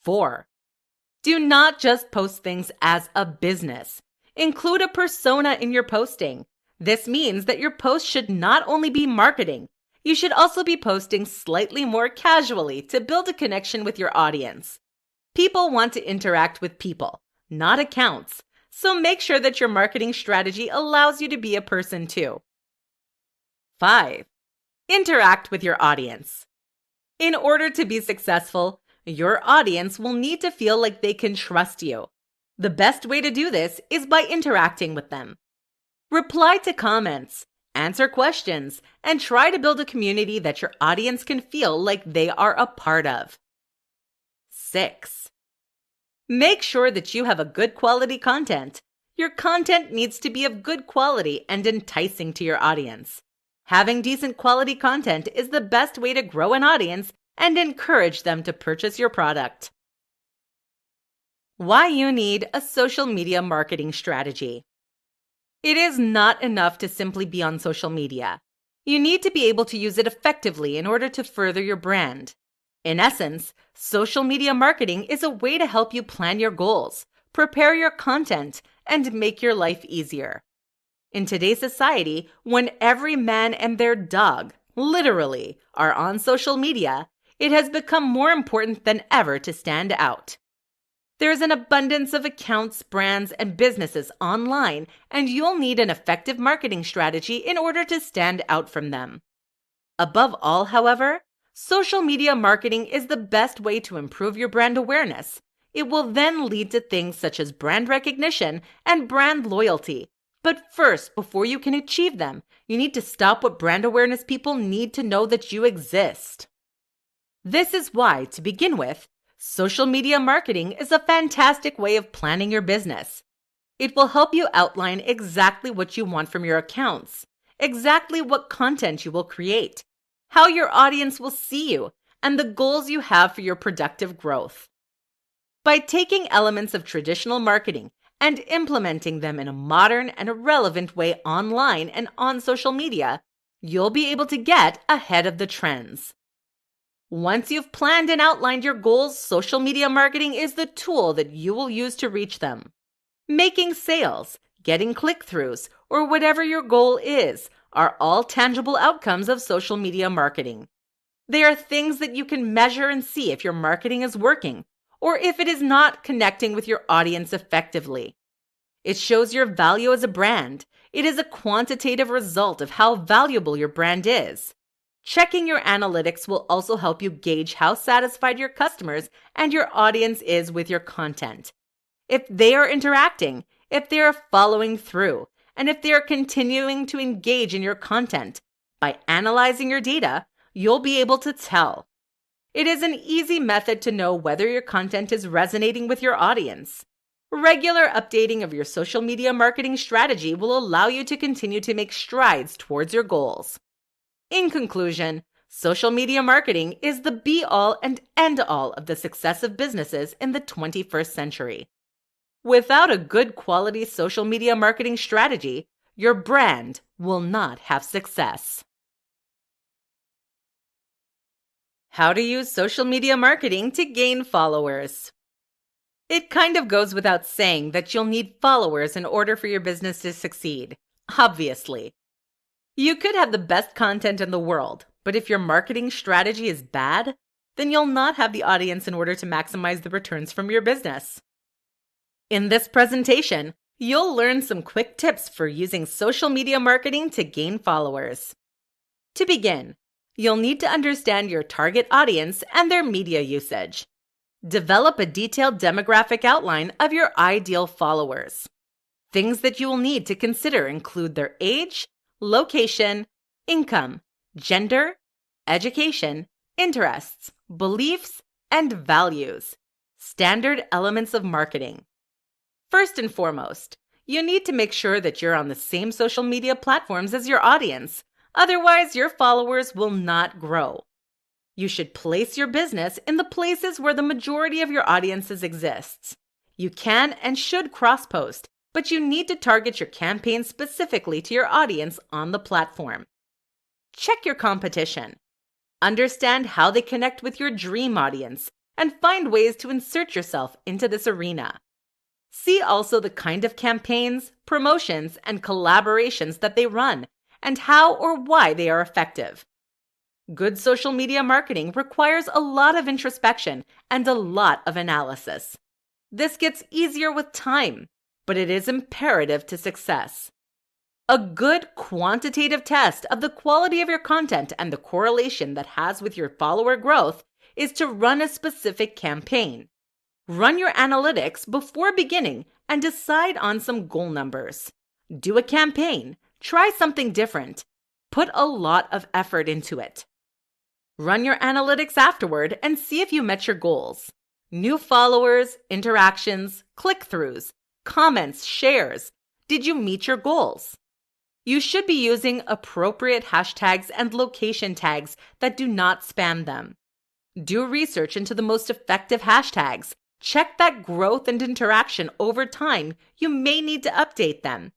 4. Do not just post things as a business. Include a persona in your posting. This means that your post should not only be marketing, you should also be posting slightly more casually to build a connection with your audience. People want to interact with people, not accounts, so make sure that your marketing strategy allows you to be a person too. 5. Interact with your audience. In order to be successful, your audience will need to feel like they can trust you. The best way to do this is by interacting with them. Reply to comments, answer questions, and try to build a community that your audience can feel like they are a part of. 6. Make sure that you have a good quality content. Your content needs to be of good quality and enticing to your audience. Having decent quality content is the best way to grow an audience and encourage them to purchase your product. Why you need a social media marketing strategy. It is not enough to simply be on social media. You need to be able to use it effectively in order to further your brand. In essence, social media marketing is a way to help you plan your goals, prepare your content, and make your life easier. In today's society, when every man and their dog, literally, are on social media, it has become more important than ever to stand out. There is an abundance of accounts, brands, and businesses online, and you'll need an effective marketing strategy in order to stand out from them. Above all, however, social media marketing is the best way to improve your brand awareness. It will then lead to things such as brand recognition and brand loyalty. But first, before you can achieve them, you need to stop what brand awareness people need to know that you exist. This is why, to begin with, social media marketing is a fantastic way of planning your business. It will help you outline exactly what you want from your accounts, exactly what content you will create, how your audience will see you, and the goals you have for your productive growth. By taking elements of traditional marketing and implementing them in a modern and a relevant way online and on social media, you'll be able to get ahead of the trends. Once you've planned and outlined your goals, social media marketing is the tool that you will use to reach them. Making sales, getting click-throughs, or whatever your goal is, are all tangible outcomes of social media marketing. They are things that you can measure and see if your marketing is working, or if it is not connecting with your audience effectively. It shows your value as a brand. It is a quantitative result of how valuable your brand is. Checking your analytics will also help you gauge how satisfied your customers and your audience is with your content. If they are interacting, if they are following through, and if they are continuing to engage in your content, by analyzing your data, you'll be able to tell. It is an easy method to know whether your content is resonating with your audience. Regular updating of your social media marketing strategy will allow you to continue to make strides towards your goals. In conclusion, social media marketing is the be-all and end-all of the success of businesses in the 21st century. Without a good quality social media marketing strategy, your brand will not have success. How to use social media marketing to gain followers. It kind of goes without saying that you'll need followers in order for your business to succeed, obviously. You could have the best content in the world, but if your marketing strategy is bad, then you'll not have the audience in order to maximize the returns from your business. In this presentation, you'll learn some quick tips for using social media marketing to gain followers. To begin, you'll need to understand your target audience and their media usage. Develop a detailed demographic outline of your ideal followers. Things that you will need to consider include their age, location, income, gender, education, interests, beliefs, and values. Standard elements of marketing. First and foremost, you need to make sure that you're on the same social media platforms as your audience. Otherwise, your followers will not grow. You should place your business in the places where the majority of your audiences exists. You can and should cross-post, but you need to target your campaign specifically to your audience on the platform. Check your competition. Understand how they connect with your dream audience and find ways to insert yourself into this arena. See also the kind of campaigns, promotions, and collaborations that they run, and how or why they are effective. Good social media marketing requires a lot of introspection and a lot of analysis. This gets easier with time, but it is imperative to success. A good quantitative test of the quality of your content and the correlation that has with your follower growth is to run a specific campaign. Run your analytics before beginning and decide on some goal numbers. Do a campaign. Try something different. Put a lot of effort into it. Run your analytics afterward and see if you met your goals. New followers, interactions, click-throughs, comments, shares. Did you meet your goals? You should be using appropriate hashtags and location tags that do not spam them. Do research into the most effective hashtags. Check that growth and interaction over time. You may need to update them.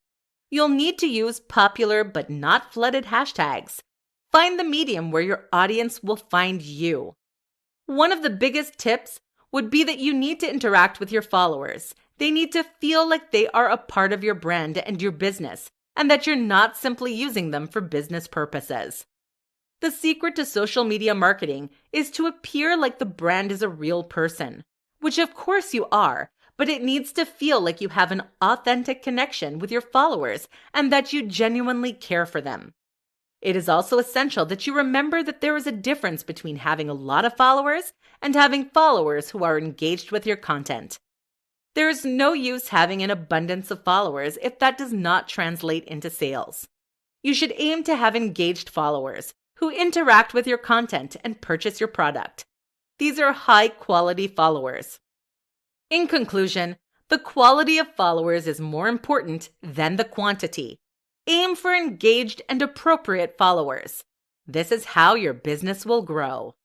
You'll need to use popular but not flooded hashtags. Find the medium where your audience will find you. One of the biggest tips would be that you need to interact with your followers. They need to feel like they are a part of your brand and your business, and that you're not simply using them for business purposes. The secret to social media marketing is to appear like the brand is a real person, which of course you are, but it needs to feel like you have an authentic connection with your followers and that you genuinely care for them. It is also essential that you remember that there is a difference between having a lot of followers and having followers who are engaged with your content. There is no use having an abundance of followers if that does not translate into sales. You should aim to have engaged followers who interact with your content and purchase your product. These are high-quality followers. In conclusion, the quality of followers is more important than the quantity. Aim for engaged and appropriate followers. This is how your business will grow.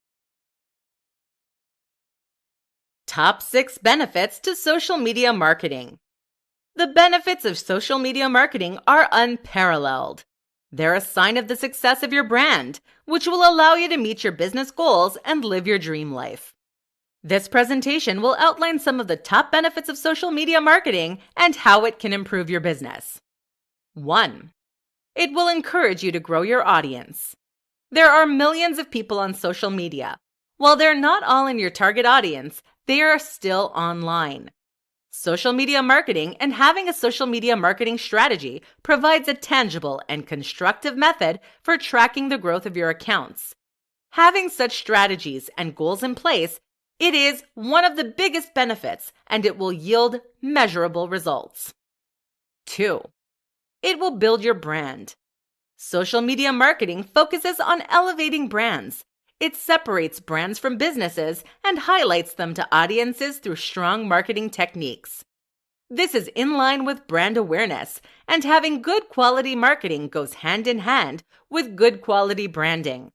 Top 6 benefits to social media marketing. The benefits of social media marketing are unparalleled. They're a sign of the success of your brand, which will allow you to meet your business goals and live your dream life. This presentation will outline some of the top benefits of social media marketing and how it can improve your business. 1. It will encourage you to grow your audience. There are millions of people on social media. While they're not all in your target audience, they are still online. Social media marketing and having a social media marketing strategy provides a tangible and constructive method for tracking the growth of your accounts. Having such strategies and goals in place, it is one of the biggest benefits, and it will yield measurable results. 2. It will build your brand. Social media marketing focuses on elevating brands. It separates brands from businesses and highlights them to audiences through strong marketing techniques. This is in line with brand awareness, and having good quality marketing goes hand in hand with good quality branding.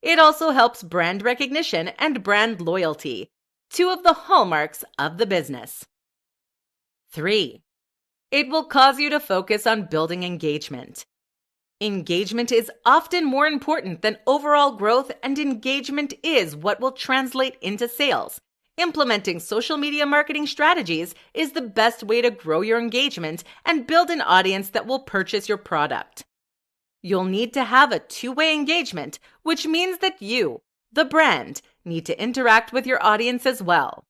It also helps brand recognition and brand loyalty, two of the hallmarks of the business. 3. It will cause you to focus on building engagement. Engagement is often more important than overall growth, and engagement is what will translate into sales. Implementing social media marketing strategies is the best way to grow your engagement and build an audience that will purchase your product. You'll need to have a two-way engagement, which means that you, the brand, need to interact with your audience as well.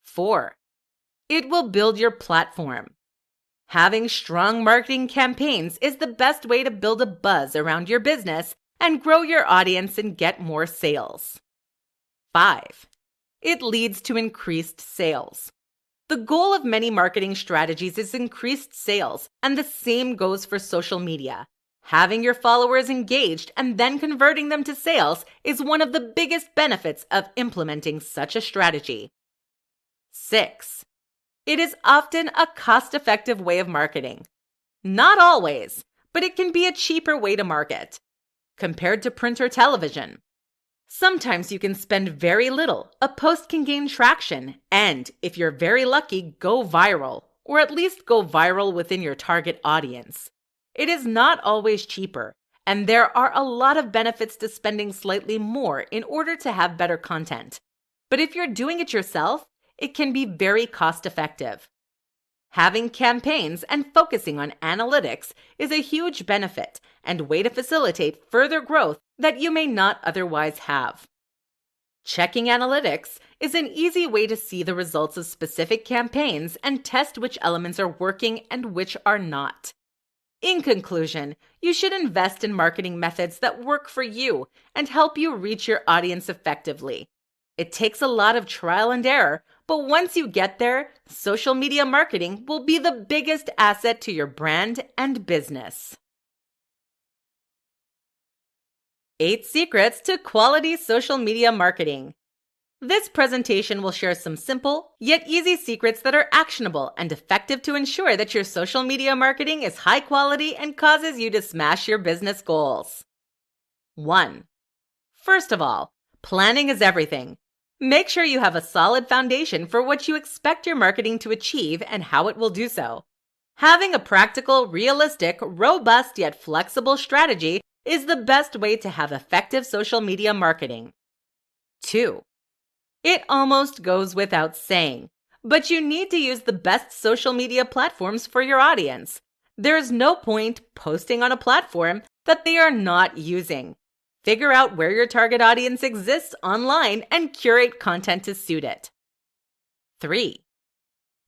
4. It will build your platform. Having strong marketing campaigns is the best way to build a buzz around your business and grow your audience and get more sales. 5. It leads to increased sales. The goal of many marketing strategies is increased sales, and the same goes for social media. Having your followers engaged and then converting them to sales is one of the biggest benefits of implementing such a strategy. 6. It is often a cost-effective way of marketing. Not always, but it can be a cheaper way to market compared to print or television. Sometimes you can spend very little, a post can gain traction, and if you're very lucky, go viral, or at least go viral within your target audience. It is not always cheaper, and there are a lot of benefits to spending slightly more in order to have better content. But if you're doing it yourself, it can be very cost-effective. Having campaigns and focusing on analytics is a huge benefit and way to facilitate further growth that you may not otherwise have. Checking analytics is an easy way to see the results of specific campaigns and test which elements are working and which are not. In conclusion, you should invest in marketing methods that work for you and help you reach your audience effectively. It takes a lot of trial and error, but once you get there, social media marketing will be the biggest asset to your brand and business. 8 secrets to quality social media marketing. This presentation will share some simple, yet easy secrets that are actionable and effective to ensure that your social media marketing is high quality and causes you to smash your business goals. 1. First of all, planning is everything. Make sure you have a solid foundation for what you expect your marketing to achieve and how it will do so. Having a practical, realistic, robust yet flexible strategy is the best way to have effective social media marketing. 2. It almost goes without saying, but you need to use the best social media platforms for your audience. There is no point posting on a platform that they are not using. Figure out where your target audience exists online and curate content to suit it. 3.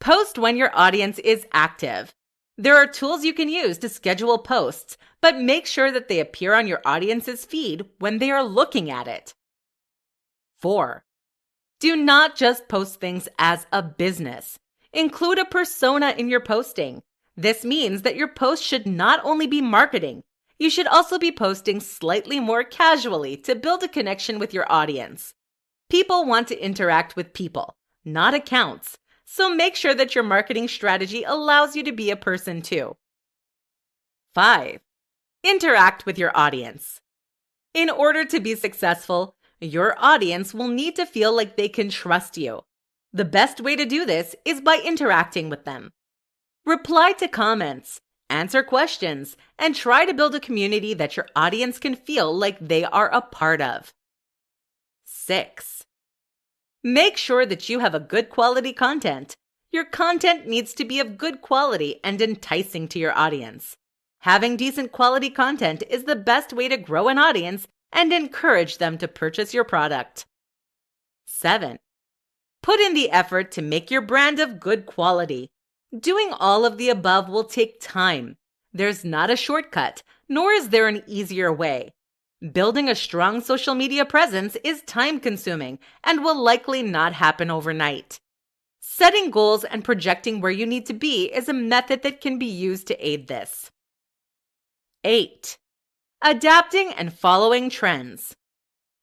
Post when your audience is active. There are tools you can use to schedule posts, but make sure that they appear on your audience's feed when they are looking at it. 4. Do not just post things as a business. Include a persona in your posting. This means that your post should not only be marketing, you should also be posting slightly more casually to build a connection with your audience. People want to interact with people, not accounts, so make sure that your marketing strategy allows you to be a person too. 5. Interact with your audience. In order to be successful, your audience will need to feel like they can trust you. The best way to do this is by interacting with them. Reply to comments, answer questions, and try to build a community that your audience can feel like they are a part of. 6. Make sure that you have a good quality content. Your content needs to be of good quality and enticing to your audience. Having decent quality content is the best way to grow an audience and encourage them to purchase your product. 7. Put in the effort to make your brand of good quality. Doing all of the above will take time. There's not a shortcut, nor is there an easier way. Building a strong social media presence is time-consuming and will likely not happen overnight. Setting goals and projecting where you need to be is a method that can be used to aid this. 8. Adapting and following trends.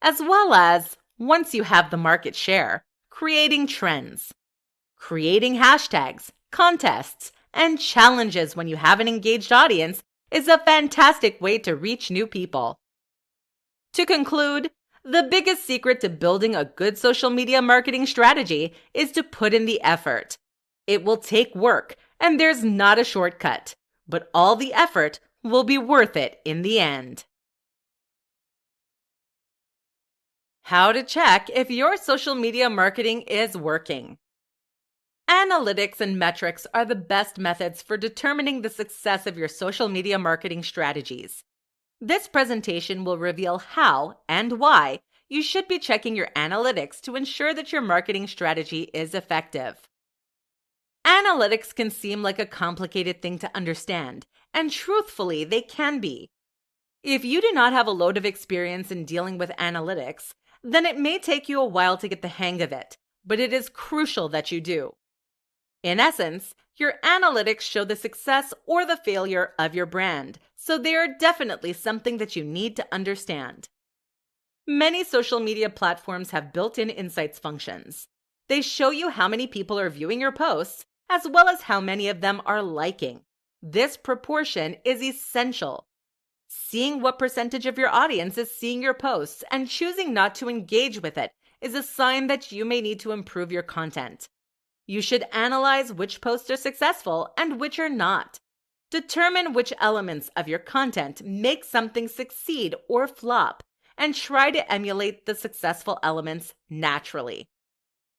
As well as, once you have the market share, creating trends. Creating hashtags, contests, and challenges when you have an engaged audience is a fantastic way to reach new people. To conclude, the biggest secret to building a good social media marketing strategy is to put in the effort. It will take work, and there's not a shortcut, but all the effort will be worth it in the end. How to check if your social media marketing is working. Analytics and metrics are the best methods for determining the success of your social media marketing strategies. This presentation will reveal how and why you should be checking your analytics to ensure that your marketing strategy is effective. Analytics can seem like a complicated thing to understand, and truthfully, they can be. If you do not have a load of experience in dealing with analytics, then it may take you a while to get the hang of it, but it is crucial that you do. In essence, your analytics show the success or the failure of your brand, so they are definitely something that you need to understand. Many social media platforms have built-in insights functions. They show you how many people are viewing your posts, as well as how many of them are liking. This proportion is essential. Seeing what percentage of your audience is seeing your posts and choosing not to engage with it is a sign that you may need to improve your content. You should analyze which posts are successful and which are not. Determine which elements of your content make something succeed or flop, and try to emulate the successful elements naturally.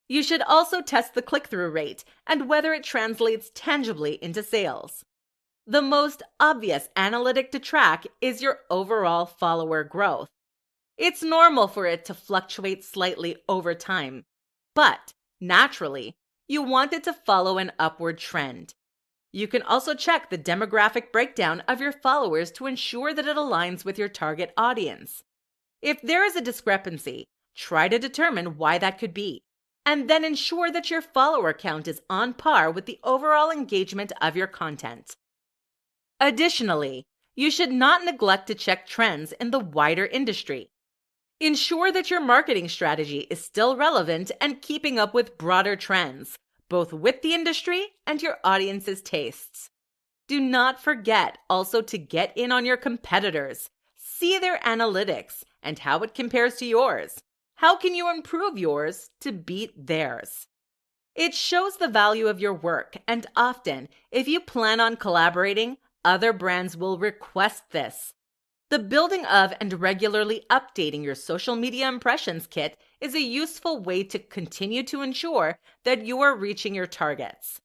You should also test the click-through rate and whether it translates tangibly into sales. The most obvious analytic to track is your overall follower growth. It's normal for it to fluctuate slightly over time, but naturally, you want it to follow an upward trend. You can also check the demographic breakdown of your followers to ensure that it aligns with your target audience. If there is a discrepancy, try to determine why that could be, and then ensure that your follower count is on par with the overall engagement of your content. Additionally, you should not neglect to check trends in the wider industry. Ensure that your marketing strategy is still relevant and keeping up with broader trends, both with the industry and your audience's tastes. Do not forget also to get in on your competitors. See their analytics and how it compares to yours. How can you improve yours to beat theirs? It shows the value of your work, and often, if you plan on collaborating, other brands will request this. The building of and regularly updating your social media impressions kit is a useful way to continue to ensure that you are reaching your targets.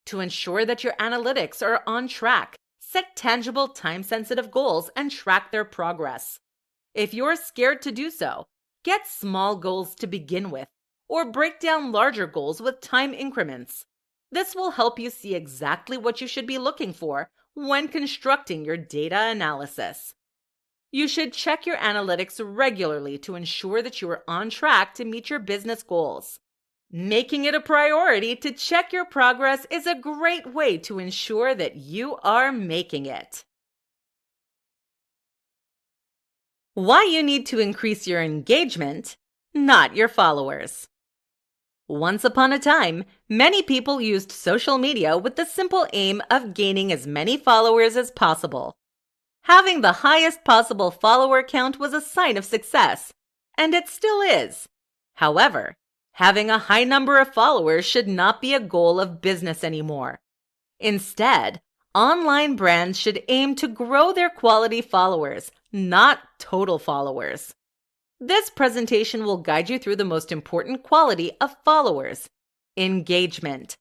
To ensure that your analytics are on track, set tangible time-sensitive goals and track their progress. If you're scared to do so, get small goals to begin with, or break down larger goals with time increments. This will help you see exactly what you should be looking for when constructing your data analysis. You should check your analytics regularly to ensure that you are on track to meet your business goals. Making it a priority to check your progress is a great way to ensure that you are making it. Why you need to increase your engagement, not your followers. Once upon a time, many people used social media with the simple aim of gaining as many followers as possible. Having the highest possible follower count was a sign of success, and it still is. However, having a high number of followers should not be a goal of business anymore. Instead, online brands should aim to grow their quality followers, not total followers. This presentation will guide you through the most important quality of followers: engagement.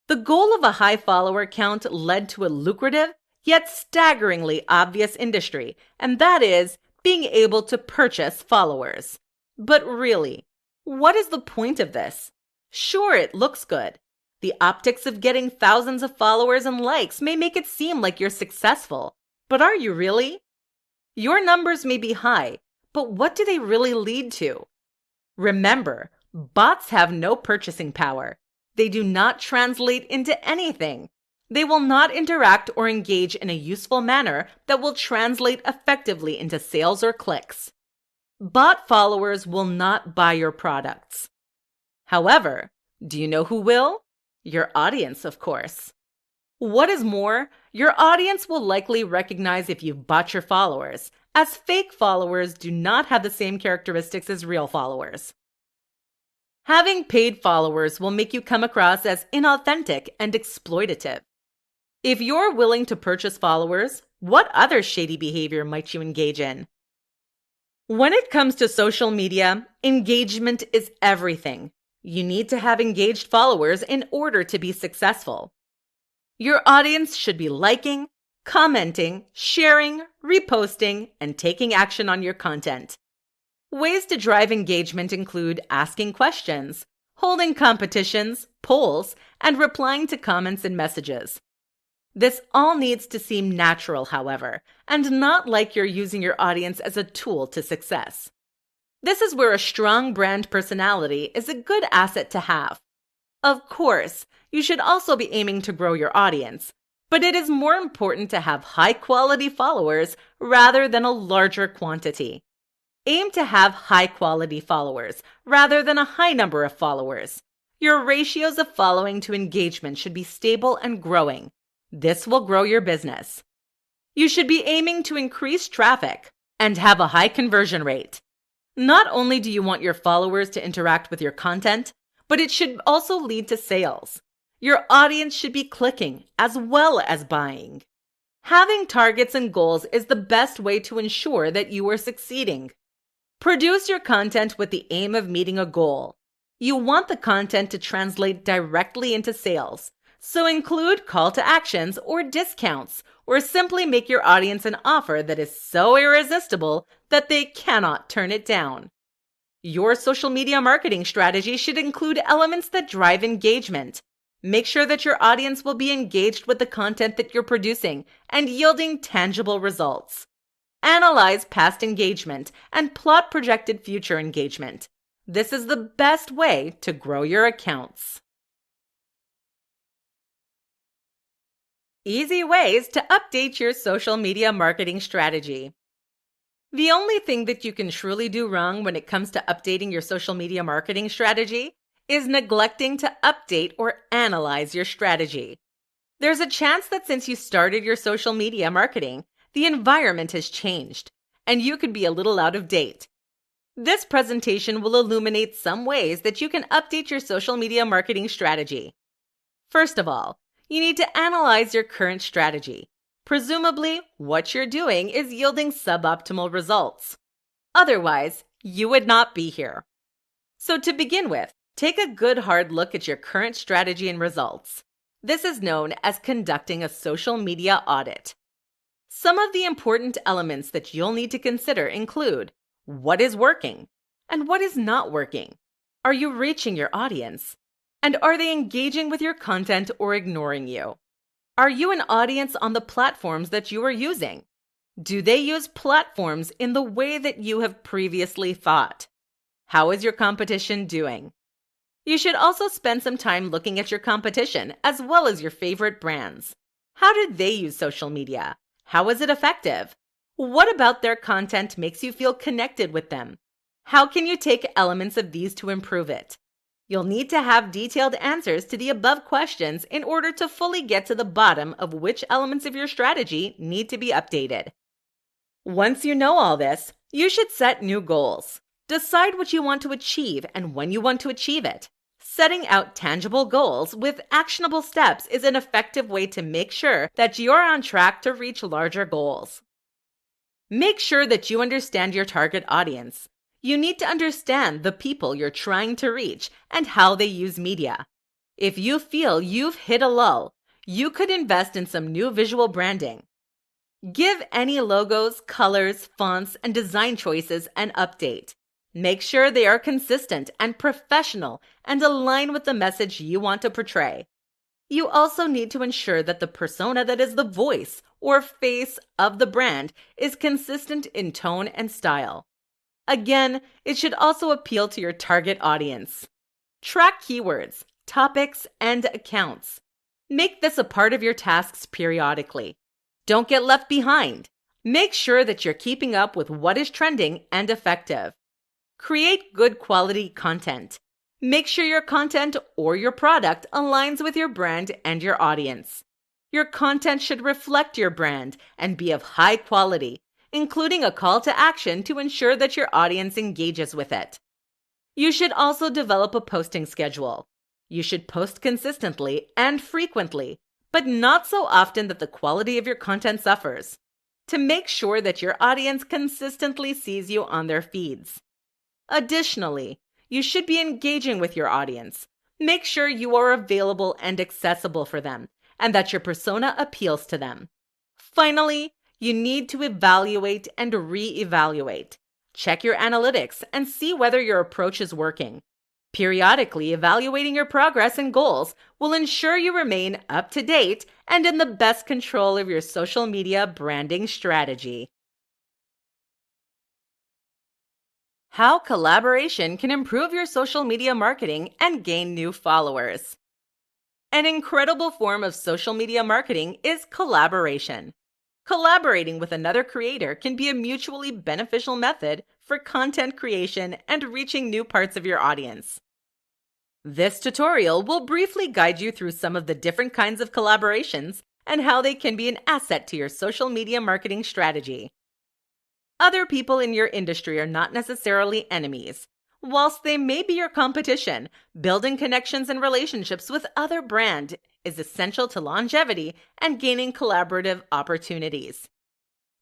The goal of a high follower count led to a lucrative, yet staggeringly obvious industry, and that is being able to purchase followers. But really, what is the point of this? Sure, it looks good. The optics of getting thousands of followers and likes may make it seem like you're successful, but are you really? Your numbers may be high, but what do they really lead to? Remember, bots have no purchasing power. They do not translate into anything. They will not interact or engage in a useful manner that will translate effectively into sales or clicks. Bot followers will not buy your products. However, do you know who will? Your audience, of course. What is more, your audience will likely recognize if you've bought your followers, as fake followers do not have the same characteristics as real followers. Having paid followers will make you come across as inauthentic and exploitative. If you're willing to purchase followers, what other shady behavior might you engage in? When it comes to social media, engagement is everything. You need to have engaged followers in order to be successful. Your audience should be liking, commenting, sharing, reposting, and taking action on your content. Ways to drive engagement include asking questions, holding competitions, polls, and replying to comments and messages. This all needs to seem natural, however, and not like you're using your audience as a tool to success. This is where a strong brand personality is a good asset to have. Of course, you should also be aiming to grow your audience, but it is more important to have high-quality followers rather than a larger quantity. Aim to have high-quality followers rather than a high number of followers. Your ratios of following to engagement should be stable and growing. This will grow your business. You should be aiming to increase traffic and have a high conversion rate. Not only do you want your followers to interact with your content, but it should also lead to sales. Your audience should be clicking as well as buying. Having targets and goals is the best way to ensure that you are succeeding. Produce your content with the aim of meeting a goal. You want the content to translate directly into sales, so include call to actions or discounts, or simply make your audience an offer that is so irresistible that they cannot turn it down. Your social media marketing strategy should include elements that drive engagement. Make sure that your audience will be engaged with the content that you're producing and yielding tangible results. Analyze past engagement and plot projected future engagement. This is the best way to grow your accounts. Easy ways to update your social media marketing strategy. The only thing that you can truly do wrong when it comes to updating your social media marketing strategy is neglecting to update or analyze your strategy. There's a chance that since you started your social media marketing, the environment has changed, and you could be a little out of date. This presentation will illuminate some ways that you can update your social media marketing strategy. First of all, you need to analyze your current strategy. Presumably, what you're doing is yielding suboptimal results. Otherwise, you would not be here. So to begin with, take a good hard look at your current strategy and results. This is known as conducting a social media audit. Some of the important elements that you'll need to consider include what is working and what is not working. Are you reaching your audience? And are they engaging with your content or ignoring you? Are you an audience on the platforms that you are using? Do they use platforms in the way that you have previously thought? How is your competition doing? You should also spend some time looking at your competition as well as your favorite brands. How do they use social media? How is it effective? What about their content makes you feel connected with them? How can you take elements of these to improve it? You'll need to have detailed answers to the above questions in order to fully get to the bottom of which elements of your strategy need to be updated. Once you know all this, you should set new goals. Decide what you want to achieve and when you want to achieve it. Setting out tangible goals with actionable steps is an effective way to make sure that you're on track to reach larger goals. Make sure that you understand your target audience. You need to understand the people you're trying to reach and how they use media. If you feel you've hit a lull, you could invest in some new visual branding. Give any logos, colors, fonts, and design choices an update. Make sure they are consistent and professional and align with the message you want to portray. You also need to ensure that the persona that is the voice or face of the brand is consistent in tone and style. Again, it should also appeal to your target audience. Track keywords, topics, and accounts. Make this a part of your tasks periodically. Don't get left behind. Make sure that you're keeping up with what is trending and effective. Create good quality content. Make sure your content or your product aligns with your brand and your audience. Your content should reflect your brand and be of high quality, including a call to action to ensure that your audience engages with it. You should also develop a posting schedule. You should post consistently and frequently, but not so often that the quality of your content suffers, to make sure that your audience consistently sees you on their feeds. Additionally, you should be engaging with your audience. Make sure you are available and accessible for them, and that your persona appeals to them. Finally, you need to evaluate and re-evaluate. Check your analytics and see whether your approach is working. Periodically evaluating your progress and goals will ensure you remain up to date and in the best control of your social media branding strategy. How collaboration can improve your social media marketing and gain new followers. An incredible form of social media marketing is collaboration. Collaborating with another creator can be a mutually beneficial method for content creation and reaching new parts of your audience. This tutorial will briefly guide you through some of the different kinds of collaborations and how they can be an asset to your social media marketing strategy. Other people in your industry are not necessarily enemies. Whilst they may be your competition, building connections and relationships with other brands is essential to longevity and gaining collaborative opportunities.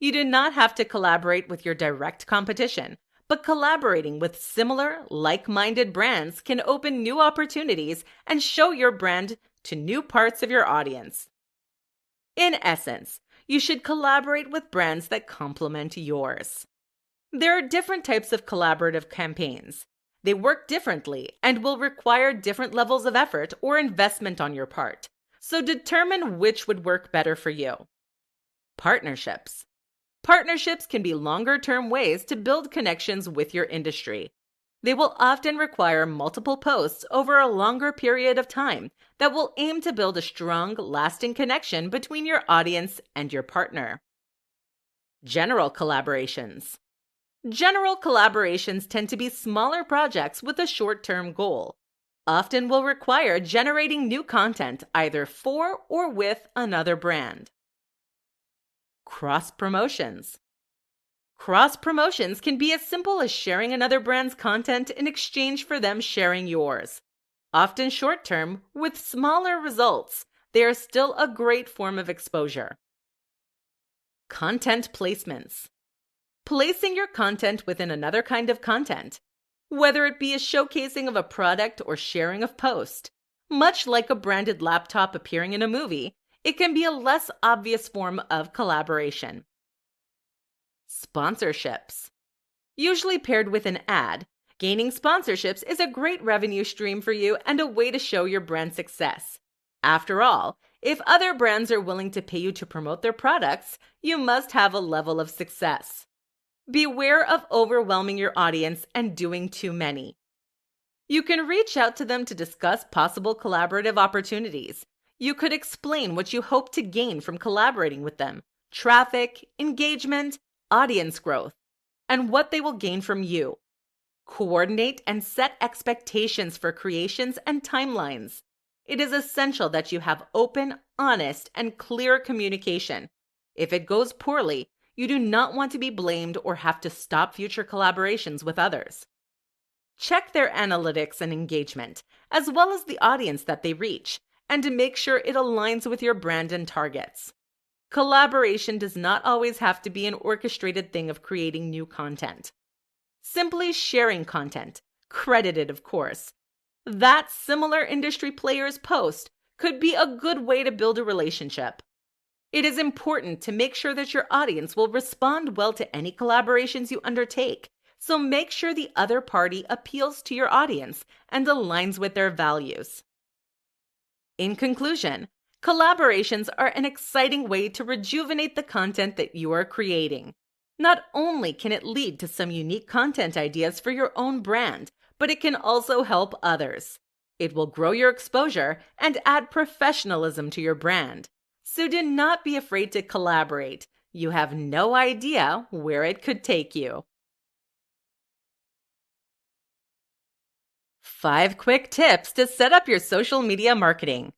You do not have to collaborate with your direct competition, but collaborating with similar, like-minded brands can open new opportunities and show your brand to new parts of your audience. In essence, you should collaborate with brands that complement yours. There are different types of collaborative campaigns. They work differently and will require different levels of effort or investment on your part, so determine which would work better for you. Partnerships. Partnerships can be longer-term ways to build connections with your industry. They will often require multiple posts over a longer period of time that will aim to build a strong, lasting connection between your audience and your partner. General collaborations. General collaborations tend to be smaller projects with a short-term goal. Often will require generating new content either for or with another brand. Cross-promotions. Cross-promotions can be as simple as sharing another brand's content in exchange for them sharing yours. Often short-term, with smaller results, they are still a great form of exposure. Content placements. Placing your content within another kind of content, whether it be a showcasing of a product or sharing of post. Much like a branded laptop appearing in a movie, it can be a less obvious form of collaboration. Sponsorships. Usually paired with an ad, gaining sponsorships is a great revenue stream for you and a way to show your brand success. After all, if other brands are willing to pay you to promote their products, you must have a level of success. Beware of overwhelming your audience and doing too many. You can reach out to them to discuss possible collaborative opportunities. You could explain what you hope to gain from collaborating with them, traffic, engagement, audience growth, and what they will gain from you. Coordinate and set expectations for creations and timelines. It is essential that you have open, honest, and clear communication. If it goes poorly, you do not want to be blamed or have to stop future collaborations with others. Check their analytics and engagement, as well as the audience that they reach, and to make sure it aligns with your brand and targets. Collaboration does not always have to be an orchestrated thing of creating new content. Simply sharing content, credited of course, that similar industry players post could be a good way to build a relationship. It is important to make sure that your audience will respond well to any collaborations you undertake, so make sure the other party appeals to your audience and aligns with their values. In conclusion, collaborations are an exciting way to rejuvenate the content that you are creating. Not only can it lead to some unique content ideas for your own brand, but it can also help others. It will grow your exposure and add professionalism to your brand. So do not be afraid to collaborate. You have no idea where it could take you. 5 quick tips to set up your social media marketing.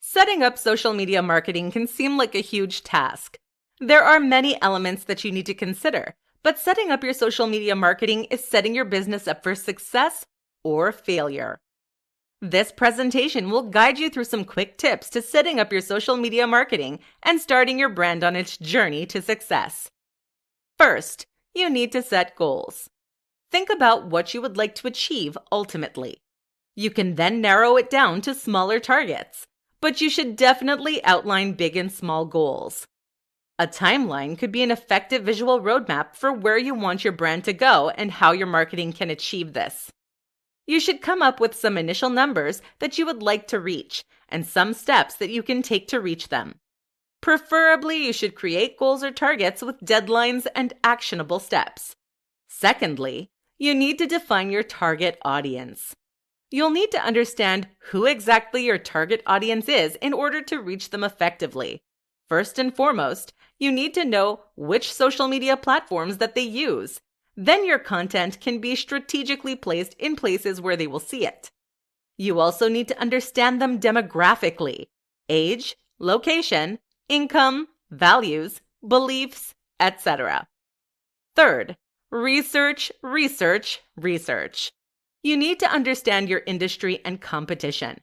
Setting up social media marketing can seem like a huge task. There are many elements that you need to consider, but setting up your social media marketing is setting your business up for success or failure. This presentation will guide you through some quick tips to setting up your social media marketing and starting your brand on its journey to success. First, you need to set goals. Think about what you would like to achieve ultimately. You can then narrow it down to smaller targets, but you should definitely outline big and small goals. A timeline could be an effective visual roadmap for where you want your brand to go and how your marketing can achieve this. You should come up with some initial numbers that you would like to reach and some steps that you can take to reach them. Preferably, you should create goals or targets with deadlines and actionable steps. Secondly, you need to define your target audience. You'll need to understand who exactly your target audience is in order to reach them effectively. First and foremost, you need to know which social media platforms that they use. Then your content can be strategically placed in places where they will see it. You also need to understand them demographically: age, location, income, values, beliefs, etc. Third, research. You need to understand your industry and competition.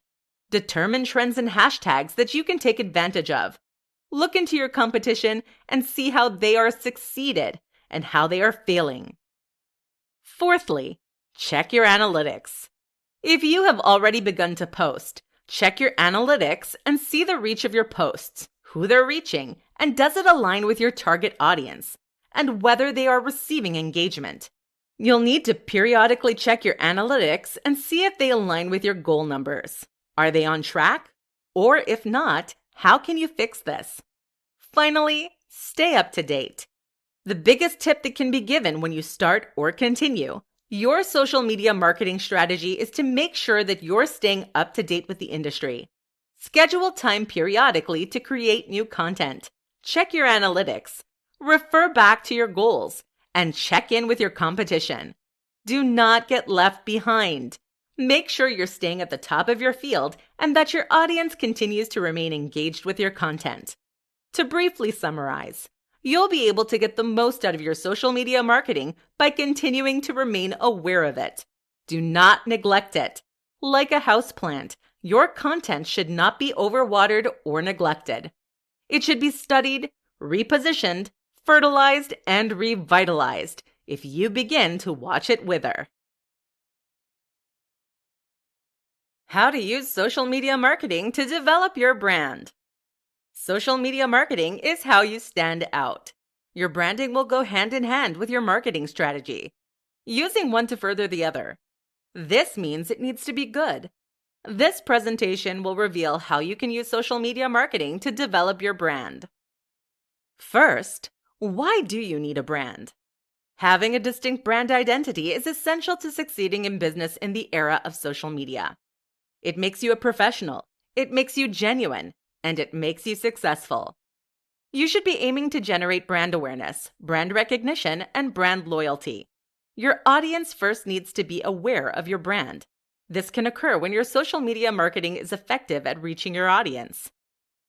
Determine trends and hashtags that you can take advantage of. Look into your competition and see how they are succeeded and how they are failing. Fourthly, check your analytics. If you have already begun to post, check your analytics and see the reach of your posts, who they're reaching, and does it align with your target audience, and whether they are receiving engagement. You'll need to periodically check your analytics and see if they align with your goal numbers. Are they on track? Or if not, how can you fix this? Finally, stay up to date. The biggest tip that can be given when you start or continue your social media marketing strategy is to make sure that you're staying up to date with the industry. Schedule time periodically to create new content. Check your analytics. Refer back to your goals and check in with your competition. Do not get left behind. Make sure you're staying at the top of your field and that your audience continues to remain engaged with your content. To briefly summarize, you'll be able to get the most out of your social media marketing by continuing to remain aware of it. Do not neglect it. Like a houseplant, your content should not be overwatered or neglected. It should be studied, repositioned, fertilized, and revitalized if you begin to watch it wither. How to use social media marketing to develop your brand. Social media marketing is how you stand out. Your branding will go hand in hand with your marketing strategy, using one to further the other. This means it needs to be good. This presentation will reveal how you can use social media marketing to develop your brand. First, why do you need a brand? Having a distinct brand identity is essential to succeeding in business in the era of social media. It makes you a professional, it makes you genuine, and it makes you successful. You should be aiming to generate brand awareness, brand recognition, and brand loyalty. Your audience first needs to be aware of your brand. This can occur when your social media marketing is effective at reaching your audience.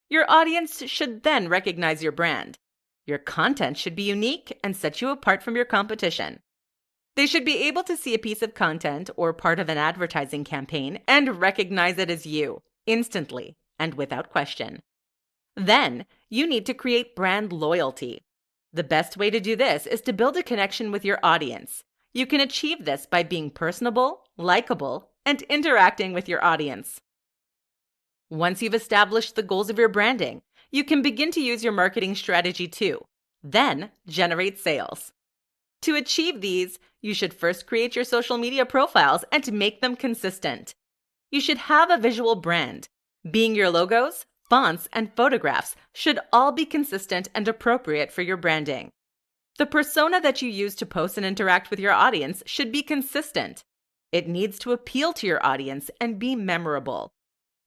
Your audience should then recognize your brand. Your content should be unique and set you apart from your competition. They should be able to see a piece of content or part of an advertising campaign and recognize it as you, instantly and without question. Then, you need to create brand loyalty. The best way to do this is to build a connection with your audience. You can achieve this by being personable, likable, and interacting with your audience. Once you've established the goals of your branding, you can begin to use your marketing strategy too. Then, generate sales. To achieve these, you should first create your social media profiles and make them consistent. You should have a visual brand, being your logos, fonts, and photographs should all be consistent and appropriate for your branding. The persona that you use to post and interact with your audience should be consistent. It needs to appeal to your audience and be memorable.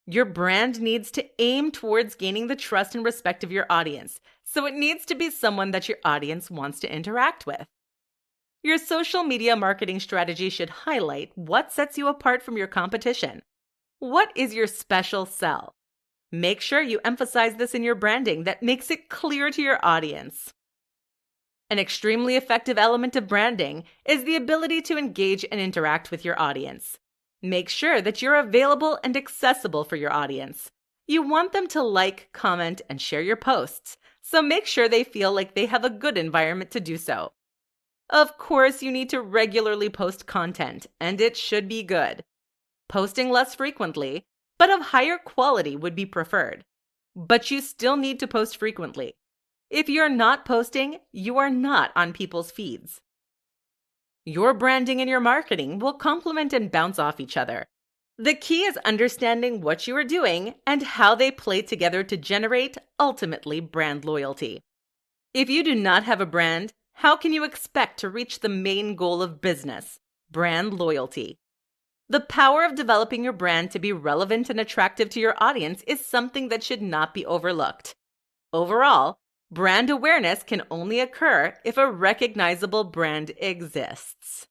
Your brand needs to aim towards gaining the trust and respect of your audience, so it needs to be someone that your audience wants to interact with. Your social media marketing strategy should highlight what sets you apart from your competition. What is your special sell? Make sure you emphasize this in your branding that makes it clear to your audience. An extremely effective element of branding is the ability to engage and interact with your audience. Make sure that you're available and accessible for your audience. You want them to like, comment, and share your posts, so make sure they feel like they have a good environment to do so. Of course, you need to regularly post content, and it should be good. Posting less frequently, but of higher quality would be preferred. But you still need to post frequently. If you're not posting, you are not on people's feeds. Your branding and your marketing will complement and bounce off each other. The key is understanding what you are doing and how they play together to generate, ultimately, brand loyalty. If you do not have a brand, how can you expect to reach the main goal of business, brand loyalty? The power of developing your brand to be relevant and attractive to your audience is something that should not be overlooked. Overall, brand awareness can only occur if a recognizable brand exists.